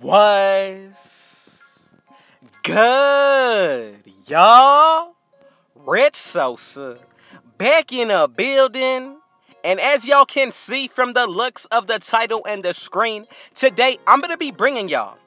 Was good, y'all? Rich Sosa back in a building. And as y'all can see from the looks of the title and the screen, today I'm going to be bringing y'all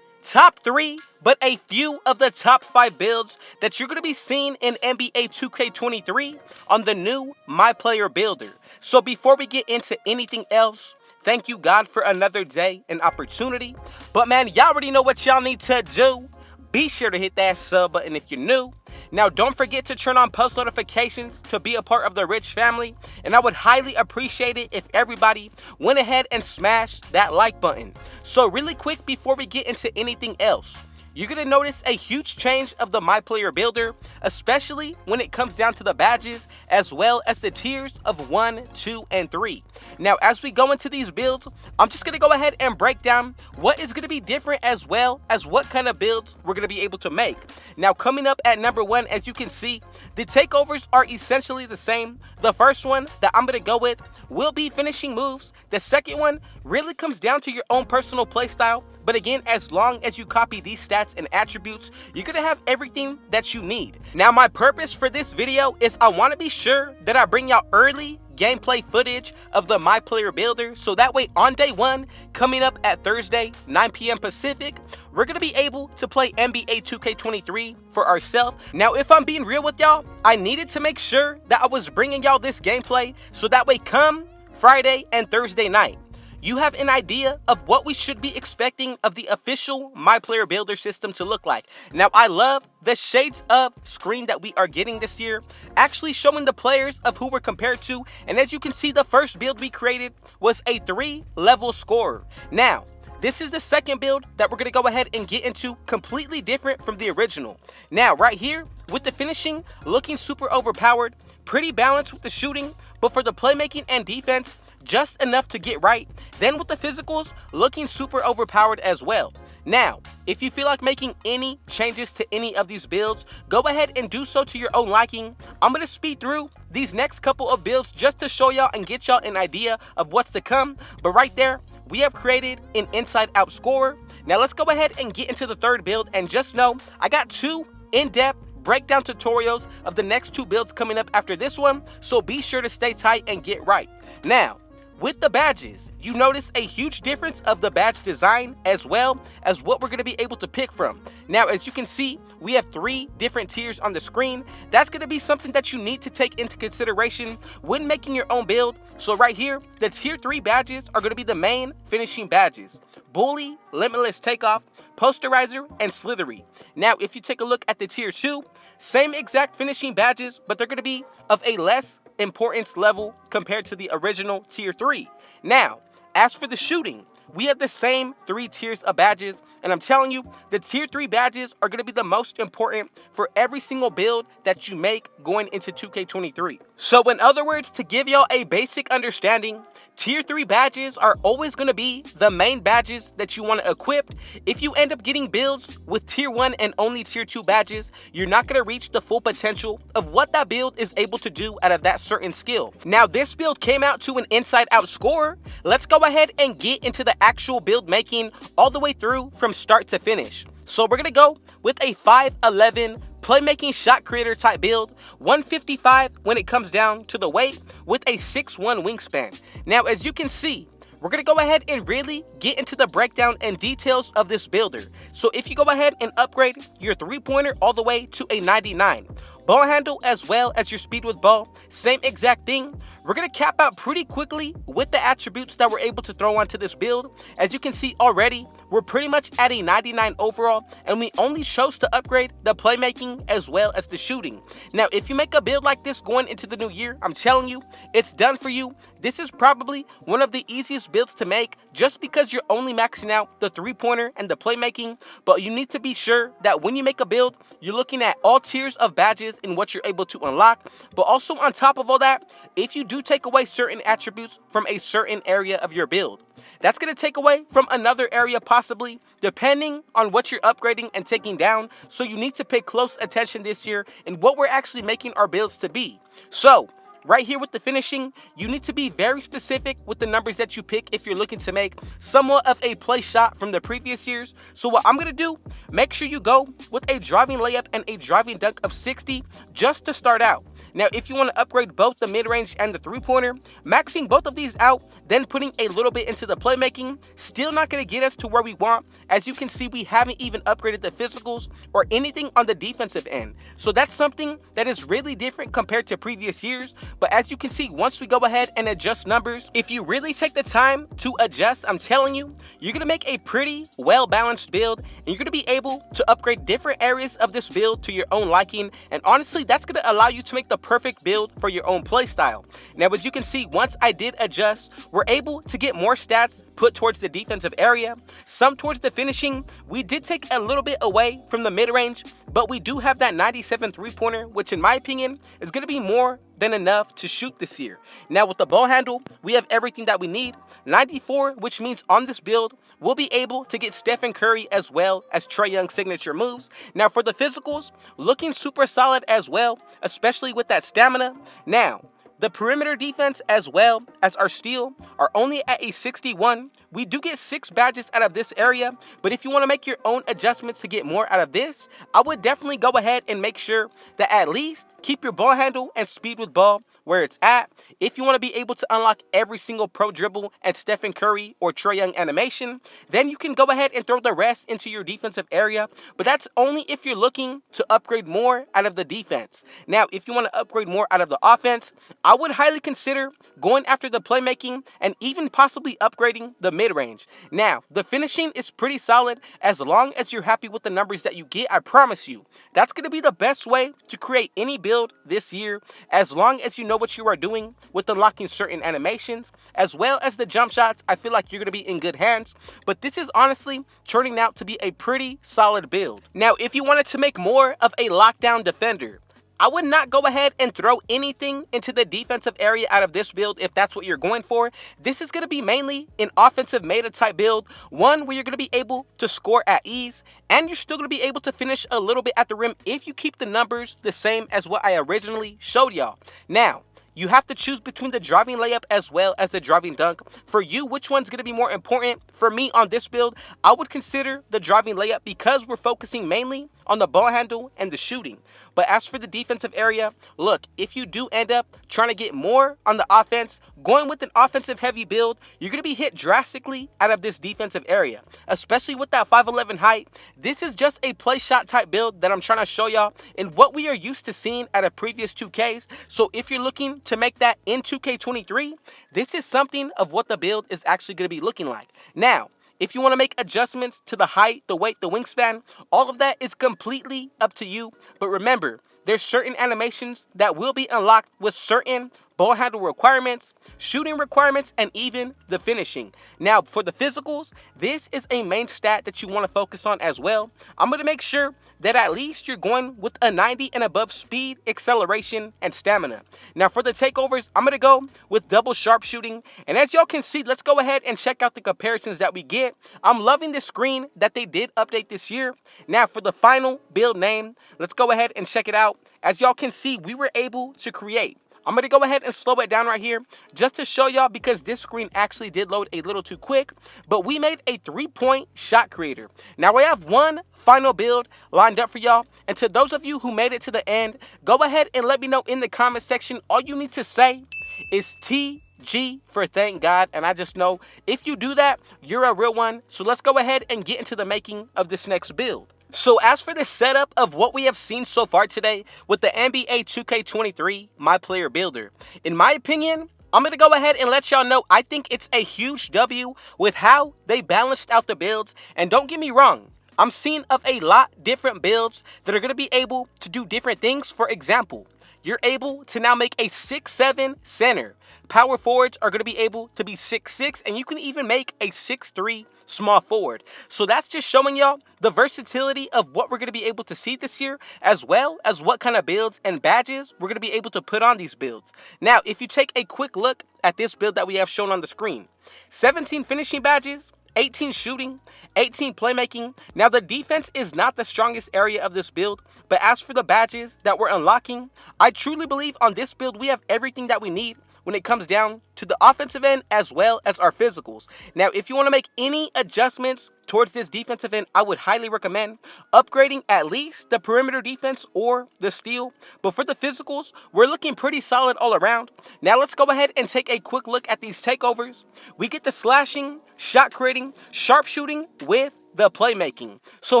top 3, but a few of the top 5 builds that you're going to be seeing in NBA 2K23 on the new My Player Builder. So before we get into anything else, thank you God for another day and opportunity. But man, y'all already know what y'all need to do. Be sure to hit that sub button if you're new. Now, don't forget to turn on post notifications to be a part of the Rich family. And I would highly appreciate it if everybody went ahead and smashed that like button. So really quick before we get into anything else, you're going to notice a huge change of the My Player Builder, especially when it comes down to the badges, as well as the tiers of 1, 2, and 3. Now, as we go into these builds, I'm just going to go ahead and break down what is going to be different, as well as what kind of builds we're going to be able to make. Now, coming up at number 1, as you can see, the takeovers are essentially the same. The first one that I'm going to go with will be finishing moves. The second one really comes down to your own personal playstyle. But again, as long as you copy these stats and attributes, you're going to have everything that you need. Now, my purpose for this video is I want to be sure that I bring y'all early gameplay footage of the My Player Builder, so that way on day 1, coming up at Thursday, 9 p.m. Pacific, we're going to be able to play NBA 2K23 for ourselves. Now, if I'm being real with y'all, I needed to make sure that I was bringing y'all this gameplay, so that way come Friday and Thursday night, you have an idea of what we should be expecting of the official My Player Builder system to look like. Now, I love the shades of screen that we are getting this year, actually showing the players of who we're compared to. And as you can see, the first build we created was a 3-level scorer. Now, this is the second build that we're going to go ahead and get into, completely different from the original. Now, right here, with the finishing looking super overpowered, pretty balanced with the shooting, but for the playmaking and defense, just enough to get right. Then with the physicals looking super overpowered as well. Now, if you feel like making any changes to any of these builds, go ahead and do so to your own liking. I'm going to speed through these next couple of builds just to show y'all and get y'all an idea of what's to come. But right there, we have created an inside out scorer. Now let's go ahead and get into the third build, and just know I got 2 in-depth breakdown tutorials of the next 2 builds coming up after this one, so be sure to stay tight and get right. Now, with the badges, you notice a huge difference of the badge design, as well as what we're going to be able to pick from. Now, as you can see, we have 3 different tiers on the screen. That's going to be something that you need to take into consideration when making your own build. So right here, the tier 3 badges are going to be the main finishing badges: Bully, Limitless Takeoff, Posterizer, and Slithery. Now, if you take a look at the tier 2, same exact finishing badges, but they're going to be of a less importance level compared to the original tier 3. Now, as for the shooting, we have the same 3 tiers of badges, and I'm telling you, the tier 3 badges are going to be the most important for every single build that you make going into 2K23. So in other words, to give y'all a basic understanding, tier 3 badges are always going to be the main badges that you want to equip. If you end up getting builds with tier 1 and only tier 2 badges, you're not going to reach the full potential of what that build is able to do out of that certain skill. Now, this build came out to an inside out scorer. Let's go ahead and get into the actual build making all the way through from start to finish. So we're going to go with a 5'11" playmaking shot creator type build, 155 when it comes down to the weight, with a 6'1" wingspan. Now, as you can see, we're going to go ahead and really get into the breakdown and details of this builder. So if you go ahead and upgrade your 3-pointer all the way to a 99, ball handle as well as your speed with ball, same exact thing. We're going to cap out pretty quickly with the attributes that we're able to throw onto this build. As you can see already, we're pretty much at a 99 overall, and we only chose to upgrade the playmaking as well as the shooting. Now, if you make a build like this going into the new year, I'm telling you, it's done for you. This is probably one of the easiest builds to make, just because you're only maxing out the 3-pointer and the playmaking. But you need to be sure that when you make a build, you're looking at all tiers of badges and what you're able to unlock. But also on top of all that, if you do take away certain attributes from a certain area of your build, that's going to take away from another area possibly, depending on what you're upgrading and taking down. So you need to pay close attention this year in what we're actually making our builds to be. So right here with the finishing, you need to be very specific with the numbers that you pick if you're looking to make somewhat of a play shot from the previous years. So what I'm going to do, make sure you go with a driving layup and a driving dunk of 60 just to start out. Now, if you want to upgrade both the mid-range and the three-pointer, maxing both of these out, then putting a little bit into the playmaking, still not going to get us to where we want. As you can see, we haven't even upgraded the physicals or anything on the defensive end. So that's something that is really different compared to previous years. But as you can see, once we go ahead and adjust numbers, if you really take the time to adjust, I'm telling you, you're going to make a pretty well-balanced build, and you're going to be able to upgrade different areas of this build to your own liking. And honestly, that's going to allow you to make the perfect build for your own play style. Now, as you can see, once I did adjust, we're able to get more stats put towards the defensive area, some towards the finishing. We did take a little bit away from the mid-range, but we do have that 97 three-pointer, which in my opinion is going to be more than enough to shoot this year. Now with the ball handle, we have everything that we need. 94, which means on this build, we'll be able to get Stephen Curry as well as Trae Young's signature moves. Now for the physicals, looking super solid as well, especially with that stamina. Now, the perimeter defense as well as our steal are only at a 61. We do get 6 badges out of this area, but if you want to make your own adjustments to get more out of this, I would definitely go ahead and make sure that at least keep your ball handle and speed with ball where it's at. If you want to be able to unlock every single pro dribble and Stephen Curry or Trae Young animation, then you can go ahead and throw the rest into your defensive area, but that's only if you're looking to upgrade more out of the defense. Now, if you want to upgrade more out of the offense, I would highly consider going after the playmaking and even possibly upgrading the mid-range. Now, the finishing is pretty solid as long as you're happy with the numbers that you get. I promise you, that's going to be the best way to create any build this year, as long as you know what you are doing with unlocking certain animations, as well as the jump shots. I feel like you're going to be in good hands, but this is honestly turning out to be a pretty solid build. Now, if you wanted to make more of a lockdown defender, I would not go ahead and throw anything into the defensive area out of this build if that's what you're going for. This is going to be mainly an offensive meta type build, one where you're going to be able to score at ease, and you're still going to be able to finish a little bit at the rim if you keep the numbers the same as what I originally showed y'all. Now, you have to choose between the driving layup as well as the driving dunk. For you, which one's going to be more important? For me on this build, I would consider the driving layup because we're focusing mainly on the ball handle and the shooting. But as for the defensive area, look, if you do end up trying to get more on the offense, going with an offensive heavy build, you're going to be hit drastically out of this defensive area, especially with that 5'11" height. This is just a play shot type build that I'm trying to show y'all and what we are used to seeing at a previous 2Ks. So if you're looking to make that in 2K23, this is something of what the build is actually going to be looking like. Now, if you want to make adjustments to the height, the weight, the wingspan, all of that is completely up to you. But remember, there's certain animations that will be unlocked with certain ball handle requirements, shooting requirements, and even the finishing. Now, for the physicals, this is a main stat that you want to focus on as well. I'm going to make sure that at least you're going with a 90 and above speed, acceleration, and stamina. Now, for the takeovers, I'm going to go with double sharpshooting. And as y'all can see, let's go ahead and check out the comparisons that we get. I'm loving the screen that they did update this year. Now, for the final build name, let's go ahead and check it out. As y'all can see, we were able to create. I'm going to go ahead and slow it down right here just to show y'all because this screen actually did load a little too quick. But we made a 3-point shot creator. Now I have one final build lined up for y'all. And to those of you who made it to the end, go ahead and let me know in the comment section. All you need to say is TG for thank God. And I just know if you do that, you're a real one. So let's go ahead and get into the making of this next build. So as for the setup of what we have seen so far today with the NBA 2K23 My Player Builder, in my opinion, I'm going to go ahead and let y'all know I think it's a huge W with how they balanced out the builds. And don't get me wrong, I'm seeing of a lot different builds that are going to be able to do different things. For example, you're able to now make a 6'7" center. Power forwards are going to be able to be 6'6", and you can even make a 6'3" small forward. So that's just showing y'all the versatility of what we're going to be able to see this year, as well as what kind of builds and badges we're going to be able to put on these builds. Now, if you take a quick look at this build that we have shown on the screen, 17 finishing badges, 18 shooting, 18 playmaking. Now the defense is not the strongest area of this build, but as for the badges that we're unlocking, I truly believe on this build we have everything that we need when it comes down to the offensive end as well as our physicals. Now, if you want to make any adjustments towards this defensive end, I would highly recommend upgrading at least the perimeter defense or the steal. But for the physicals, we're looking pretty solid all around. Now, let's go ahead and take a quick look at these takeovers. We get the slashing, shot creating, sharpshooting with the playmaking. So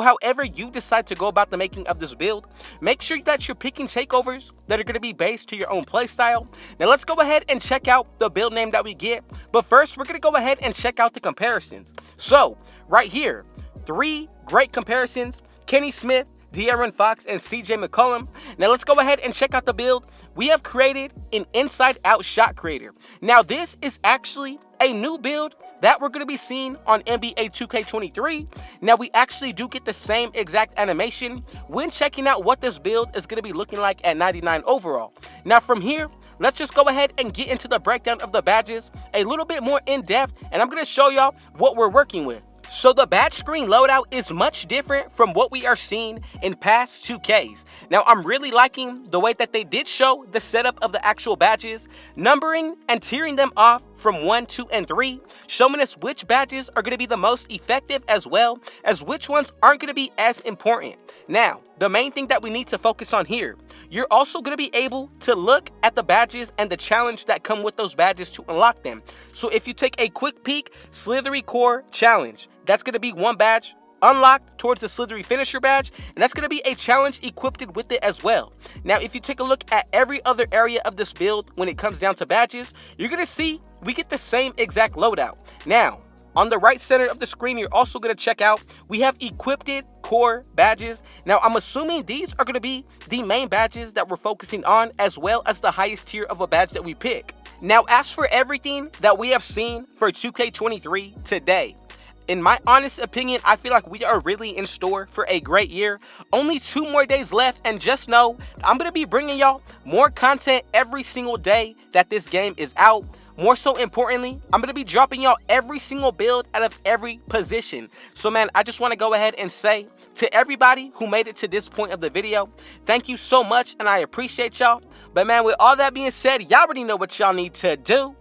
however you decide to go about the making of this build, make sure that you're picking takeovers that are going to be based to your own playstyle. Now let's go ahead and check out the build name that we get. But first, we're going to go ahead and check out the comparisons. So right here, 3 great comparisons: Kenny Smith, De'Aaron Fox, and CJ McCollum. Now let's go ahead and check out the build. We have created an inside-out shot creator. Now this is actually a new build that we're going to be seeing on NBA 2K23. Now we actually do get the same exact animation when checking out what this build is going to be looking like at 99 overall. Now from here, let's just go ahead and get into the breakdown of the badges a little bit more in depth, and I'm going to show y'all what we're working with. So the badge screen loadout is much different from what we are seeing in past 2Ks. Now I'm really liking the way that they did show the setup of the actual badges, numbering and tiering them off from 1, 2, and 3, showing us which badges are going to be the most effective as well as which ones aren't going to be as important. Now, the main thing that we need to focus on here, you're also going to be able to look at the badges and the challenge that come with those badges to unlock them. So if you take a quick peek, Slithery Core Challenge, that's going to be one badge unlocked towards the Slithery Finisher badge, and that's going to be a challenge equipped with it as well. Now, if you take a look at every other area of this build when it comes down to badges, you're going to see we get the same exact loadout. Now, on the right center of the screen, you're also going to check out, we have equipped core badges. Now, I'm assuming these are going to be the main badges that we're focusing on, as well as the highest tier of a badge that we pick. Now, as for everything that we have seen for 2K23 today, in my honest opinion, I feel like we are really in store for a great year. Only 2 more days left, and just know I'm going to be bringing y'all more content every single day that this game is out. More so importantly, I'm going to be dropping y'all every single build out of every position. So man, I just want to go ahead and say to everybody who made it to this point of the video, thank you so much, and I appreciate y'all. But man, with all that being said, y'all already know what y'all need to do.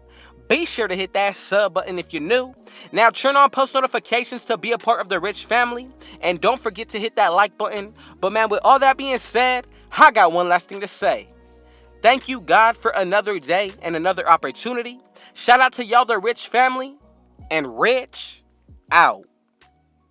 Be sure to hit that sub button if you're new. Now turn on post notifications to be a part of the Rich family. And don't forget to hit that like button. But man, with all that being said, I got one last thing to say. Thank you, God, for another day and another opportunity. Shout out to y'all, the Rich family. And Rich out.